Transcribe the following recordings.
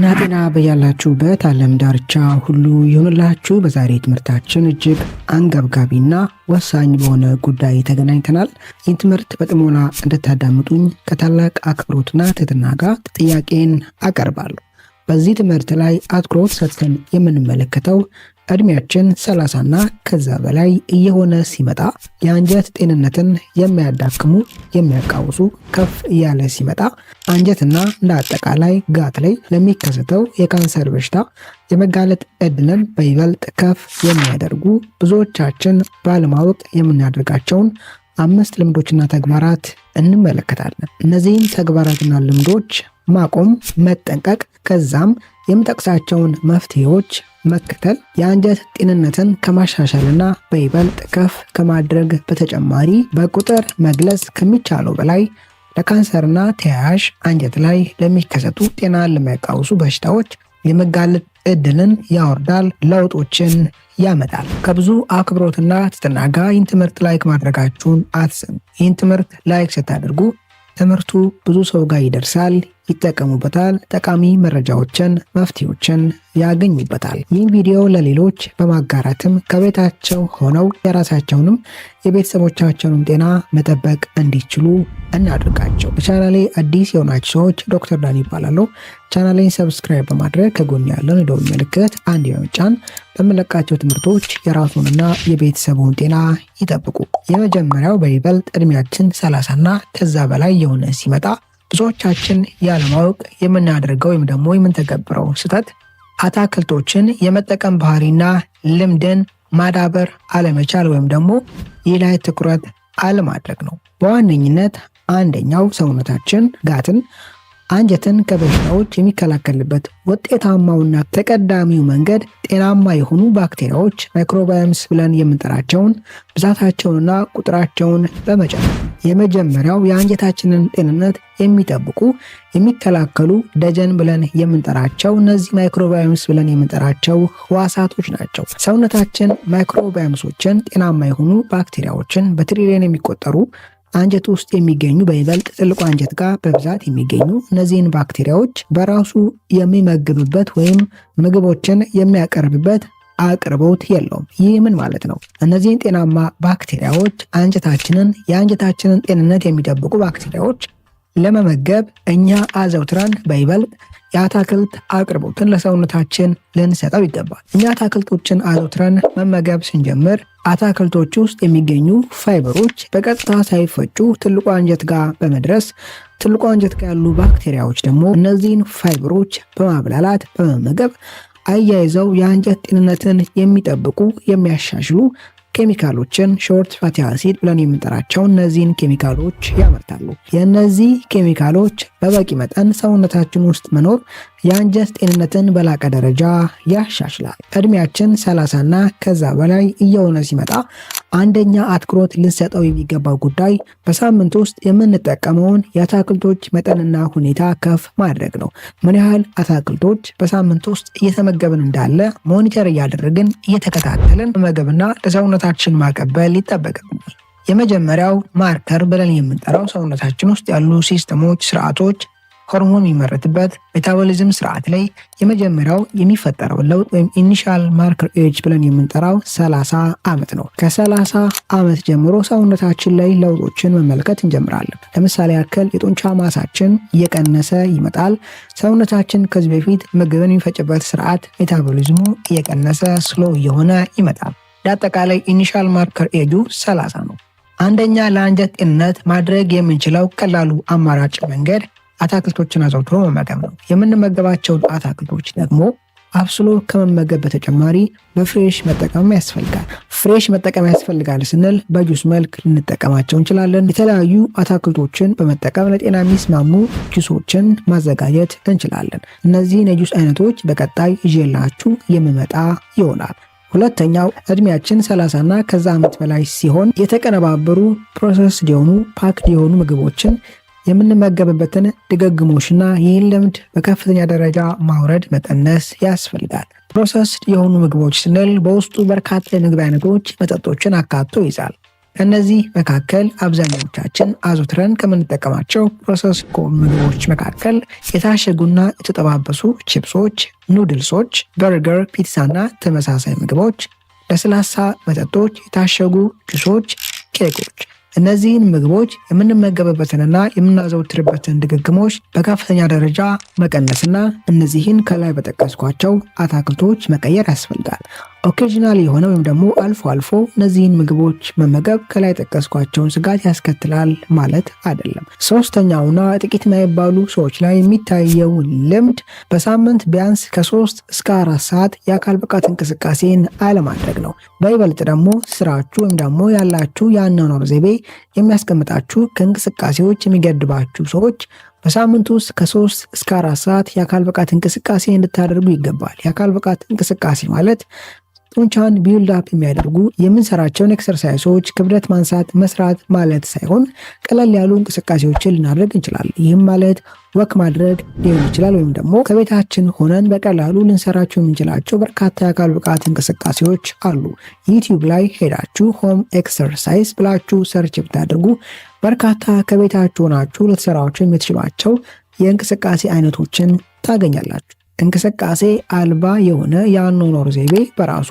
ጤና በያላችሁበት ዓለም ዳርቻ ሁሉ ይሁንላችሁ። በዛሬ ትምህርታችን እጅግ አንገብጋቢና ወሳኝ በሆነ ጉዳይ ተገናኝተናል። ይህን ትምህርት በጥሞና እንድታዳምጡኝ ከታላቅ አክብሮትና ትህትና ጋር ጥያቄን አቀርባለሁ። በዚህ ትምህርት ላይ አትኩሮት ሰጥተን የምንመለከተው እድሜያችን 30ና ከዛ በላይ እየሆነ ሲመጣ የአንጀት ጤንነትን የሚያዳክሙ የሚያቃውሱ ከፍ እያለ ሲመጣ አንጀትና እንደ አጠቃላይ ጋት ላይ ለሚከሰተው የካንሰር በሽታ የመጋለጥ እድልን በይበልጥ ከፍ የሚያደርጉ ብዙዎቻችን ባለማወቅ የምናደርጋቸውን 5 ልምዶችና ተግባራት እንመለከታለን። እነዚህን ተግባራትና ልምዶች ማቆም፣ መጠንቀቅ፣ ከዛም የምጠቅሳቸውን መፍትሄዎች መከተል የአንጀት ጤንነትን ከማሻሻልና በይበልጥ ከፍ ከማድረግ በተጨማሪ በቁጥር መግለጽ ከሚቻለው በላይ ለካንሰርና ተያያዥ አንጀት ላይ ለሚከሰቱ ጤናን ለሚያቃውሱ በሽታዎች የመጋለጥ እድልን ያወርዳል፣ ለውጦችን ያመጣል። ከብዙ አክብሮትና ትህትና ጋር ይህን ትምህርት ላይክ ማድረጋችሁን አትዘንጉ። ይህን ትምህርት ላይክ ስታደርጉ ትምህርቱ ብዙ ሰው ጋር ይደርሳል፣ ይጠቀሙበታል፣ ጠቃሚ መረጃዎችን፣ መፍትሄዎችን ያገኙበታል። ይህን ቪዲዮ ለሌሎች በማጋራትም ከቤታቸው ሆነው የራሳቸውንም የቤተሰቦቻቸውንም ጤና መጠበቅ እንዲችሉ እናድርጋቸው። በቻናሌ አዲስ የሆናችሁ ሰዎች ዶክተር ዳኒ ይባላለሁ። ቻናሌን ሰብስክራይብ በማድረግ ከጎን ያለውን የደወል ምልክት አንድ በመጫን በምለቃቸው ትምህርቶች የራሱንና የቤተሰቡን ጤና ይጠብቁ። የመጀመሪያው በይበልጥ እድሜያችን 30ና ከዛ በላይ የሆነ ሲመጣ ብዙዎቻችን ያለማወቅ የምናደርገው ወይም ደግሞ የምንተገብረው ስህተት አትክልቶችን የመጠቀም ባህሪና ልምድን ማዳበር አለመቻል ወይም ደግሞ ይህ ላይ ትኩረት አለማድረግ ነው። በዋነኝነት አንደኛው ሰውነታችን ጋትን አንጀትን ከበሽታዎች የሚከላከልበት ውጤታማውና ተቀዳሚው መንገድ ጤናማ የሆኑ ባክቴሪያዎች ማይክሮባዮምስ ብለን የምንጠራቸውን ብዛታቸውንና ቁጥራቸውን በመጨመር የመጀመሪያው የአንጀታችንን ጤንነት የሚጠብቁ የሚከላከሉ ደጀን ብለን የምንጠራቸው እነዚህ ማይክሮባዮምስ ብለን የምንጠራቸው ህዋሳቶች ናቸው። ሰውነታችን ማይክሮባዮምሶችን ጤናማ የሆኑ ባክቴሪያዎችን በትሪሊየን የሚቆጠሩ አንጀት ውስጥ የሚገኙ በይበልጥ ትልቁ አንጀት ጋር በብዛት የሚገኙ እነዚህን ባክቴሪያዎች በራሱ የሚመግብበት ወይም ምግቦችን የሚያቀርብበት አቅርቦት የለውም። ይህ ምን ማለት ነው? እነዚህን ጤናማ ባክቴሪያዎች የአንጀታችንን ጤንነት የሚጠብቁ ባክቴሪያዎች ለመመገብ እኛ አዘውትረን በይበልጥ የአትክልት አቅርቦትን ለሰውነታችን ልንሰጠው ይገባል። እኛ አትክልቶችን አዘውትረን መመገብ ስንጀምር አትክልቶች ውስጥ የሚገኙ ፋይበሮች በቀጥታ ሳይፈጩ ትልቁ አንጀት ጋር በመድረስ ትልቁ አንጀት ጋር ያሉ ባክቴሪያዎች ደግሞ እነዚህን ፋይበሮች በማብላላት በመመገብ አያይዘው የአንጀት ጤንነትን የሚጠብቁ የሚያሻሽሉ ኬሚካሎችን ሾርት ፋቲ አሲድ ብለን የምንጠራቸው እነዚህን ኬሚካሎች ያመርታሉ። የእነዚህ ኬሚካሎች በበቂ መጠን ሰውነታችን ውስጥ መኖር የአንጀት ጤንነትን በላቀ ደረጃ ያሻሽላል። እድሜያችን 30ና ከዛ በላይ እየሆነ ሲመጣ አንደኛ አትኩሮት ልንሰጠው የሚገባው ጉዳይ በሳምንት ውስጥ የምንጠቀመውን የአትክልቶች መጠንና ሁኔታ ከፍ ማድረግ ነው። ምን ያህል አትክልቶች በሳምንት ውስጥ እየተመገብን እንዳለ ሞኒተር እያደረግን እየተከታተልን መመገብና ለሰውነታችን ማቀበል ይጠበቅብናል። የመጀመሪያው ማርከር ብለን የምንጠራው ሰውነታችን ውስጥ ያሉ ሲስተሞች፣ ስርዓቶች ሆርሞን የሚመረትበት ሜታቦሊዝም ስርዓት ላይ የመጀመሪያው የሚፈጠረው ለውጥ ወይም ኢኒሻል ማርከር ኤጅ ብለን የምንጠራው 30 ዓመት ነው። ከ30 ዓመት ጀምሮ ሰውነታችን ላይ ለውጦችን መመልከት እንጀምራለን። ለምሳሌ ያክል የጡንቻ ማሳችን እየቀነሰ ይመጣል። ሰውነታችን ከዚህ በፊት ምግብን የሚፈጭበት ስርዓት ሜታቦሊዝሙ እየቀነሰ ስሎ እየሆነ ይመጣል። ለአጠቃላይ ኢኒሻል ማርከር ኤጁ 30 ነው። አንደኛ ለአንጀት ጤንነት ማድረግ የምንችለው ቀላሉ አማራጭ መንገድ አትክልቶችን አዘውትሮ መመገብ ነው። የምንመገባቸው አትክልቶች ደግሞ አብስሎ ከመመገብ በተጨማሪ በፍሬሽ መጠቀም ያስፈልጋል። ፍሬሽ መጠቀም ያስፈልጋል ስንል በጁስ መልክ ልንጠቀማቸው እንችላለን። የተለያዩ አትክልቶችን በመጠቀም ለጤና የሚስማሙ ጁሶችን ማዘጋጀት እንችላለን። እነዚህን የጁስ አይነቶች በቀጣይ ይዤላችሁ የምመጣ ይሆናል። ሁለተኛው እድሜያችን 30ና ከዛ ዓመት በላይ ሲሆን የተቀነባበሩ ፕሮሰስድ የሆኑ ፓክድ የሆኑ ምግቦችን የምንመገብበትን ድግግሞሽና ይህን ልምድ በከፍተኛ ደረጃ ማውረድ መቀነስ ያስፈልጋል። ፕሮሰስድ የሆኑ ምግቦች ስንል በውስጡ በርካታ የምግብ አይነቶች፣ መጠጦችን አካቶ ይዛል። ከእነዚህ መካከል አብዛኛዎቻችን አዘውትረን ከምንጠቀማቸው ፕሮሰስ ከሆኑ ምግቦች መካከል የታሸጉና የተጠባበሱ ቺፕሶች፣ ኑድልሶች፣ በርገር፣ ፒትሳና ተመሳሳይ ምግቦች፣ ለስላሳ መጠጦች፣ የታሸጉ ጁሶች፣ ኬኮች። እነዚህን ምግቦች የምንመገብበትንና የምናዘወትርበትን ድግግሞች በከፍተኛ ደረጃ መቀነስና እነዚህን ከላይ በጠቀስኳቸው አትክልቶች መቀየር ያስፈልጋል። ኦኬዥናል የሆነ ወይም ደግሞ አልፎ አልፎ እነዚህን ምግቦች መመገብ ከላይ ጠቀስኳቸውን ስጋት ያስከትላል ማለት አይደለም። ሶስተኛውና ጥቂት የማይባሉ ሰዎች ላይ የሚታየው ልምድ በሳምንት ቢያንስ ከ3 እስከ 4 ሰዓት የአካል ብቃት እንቅስቃሴን አለማድረግ ነው። በይበልጥ ደግሞ ስራችሁ ወይም ደግሞ ያላችሁ የአኗኗር ዘይቤ የሚያስቀምጣችሁ ከእንቅስቃሴዎች የሚገድባችሁ ሰዎች በሳምንት ውስጥ ከ3 እስከ 4 ሰዓት የአካል ብቃት እንቅስቃሴ እንድታደርጉ ይገባል። የአካል ብቃት እንቅስቃሴ ማለት ጡንቻን ቢልድ አፕ የሚያደርጉ የምንሰራቸውን ኤክሰርሳይሶች ክብደት ማንሳት መስራት ማለት ሳይሆን ቀለል ያሉ እንቅስቃሴዎችን ልናደርግ እንችላለን። ይህም ማለት ወክ ማድረግ ሊሆን ይችላል፣ ወይም ደግሞ ከቤታችን ሆነን በቀላሉ ልንሰራቸው የምንችላቸው በርካታ የአካል ብቃት እንቅስቃሴዎች አሉ። ዩቲዩብ ላይ ሄዳችሁ ሆም ኤክሰርሳይዝ ብላችሁ ሰርች ብታደርጉ በርካታ ከቤታችሁ ሆናችሁ ልትሰራቸው የምትችሏቸው የእንቅስቃሴ አይነቶችን ታገኛላችሁ። እንቅስቃሴ አልባ የሆነ የአኗኗር ዘይቤ በራሱ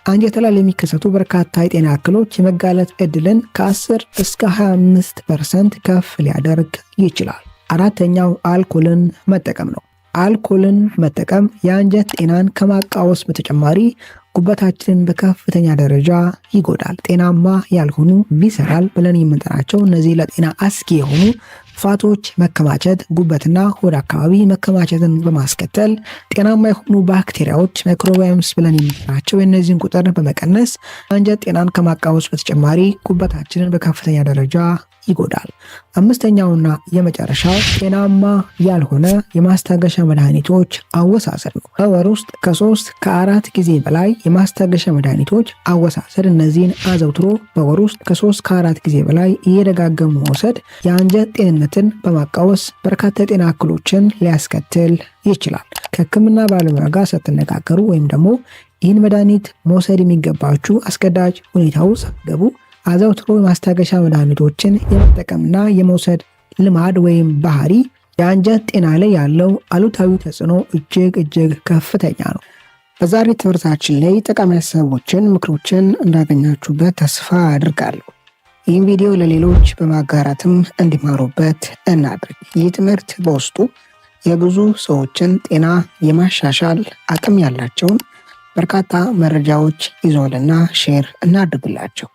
አንጀት ላይ ለሚከሰቱ በርካታ የጤና እክሎች የመጋለጥ ዕድልን ከ10 እስከ 25% ከፍ ሊያደርግ ይችላል። አራተኛው አልኮልን መጠቀም ነው። አልኮልን መጠቀም የአንጀት ጤናን ከማቃወስ በተጨማሪ ጉበታችንን በከፍተኛ ደረጃ ይጎዳል። ጤናማ ያልሆኑ ቪሰራል ብለን የምንጠራቸው እነዚህ ለጤና አስጊ የሆኑ ፋቶች መከማቸት ጉበትና ሆድ አካባቢ መከማቸትን በማስከተል ጤናማ የሆኑ ባክቴሪያዎች ማይክሮባዮምስ ብለን የምንጠራቸው የእነዚህን ቁጥር በመቀነስ አንጀት ጤናን ከማቃወስ በተጨማሪ ጉበታችንን በከፍተኛ ደረጃ ይጎዳል። አምስተኛውና የመጨረሻው ጤናማ ያልሆነ የማስታገሻ መድኃኒቶች አወሳሰድ ነው። በወር ውስጥ ከ3 ከ4 ጊዜ በላይ የማስታገሻ መድኃኒቶች አወሳሰድ፣ እነዚህን አዘውትሮ በወር ውስጥ ከ3 ከ4 ጊዜ በላይ እየደጋገሙ መውሰድ የአንጀት ጤንነትን በማቃወስ በርካታ የጤና እክሎችን ሊያስከትል ይችላል። ከሕክምና ባለሙያ ጋር ስትነጋገሩ ወይም ደግሞ ይህን መድኃኒት መውሰድ የሚገባችሁ አስገዳጅ ሁኔታ ውስጥ ገቡ አዘውትሮ የማስታገሻ መድኃኒቶችን የመጠቀምና የመውሰድ ልማድ ወይም ባህሪ የአንጀት ጤና ላይ ያለው አሉታዊ ተጽዕኖ እጅግ ከፍተኛ ነው። በዛሬ ትምህርታችን ላይ ጠቃሚ ሀሳቦችን፣ ምክሮችን እንዳገኛችሁበት ተስፋ አድርጋለሁ። ይህን ቪዲዮ ለሌሎች በማጋራትም እንዲማሩበት እናድርግ። ይህ ትምህርት በውስጡ የብዙ ሰዎችን ጤና የማሻሻል አቅም ያላቸውን በርካታ መረጃዎች ይዞልና ሼር እናድርግላቸው።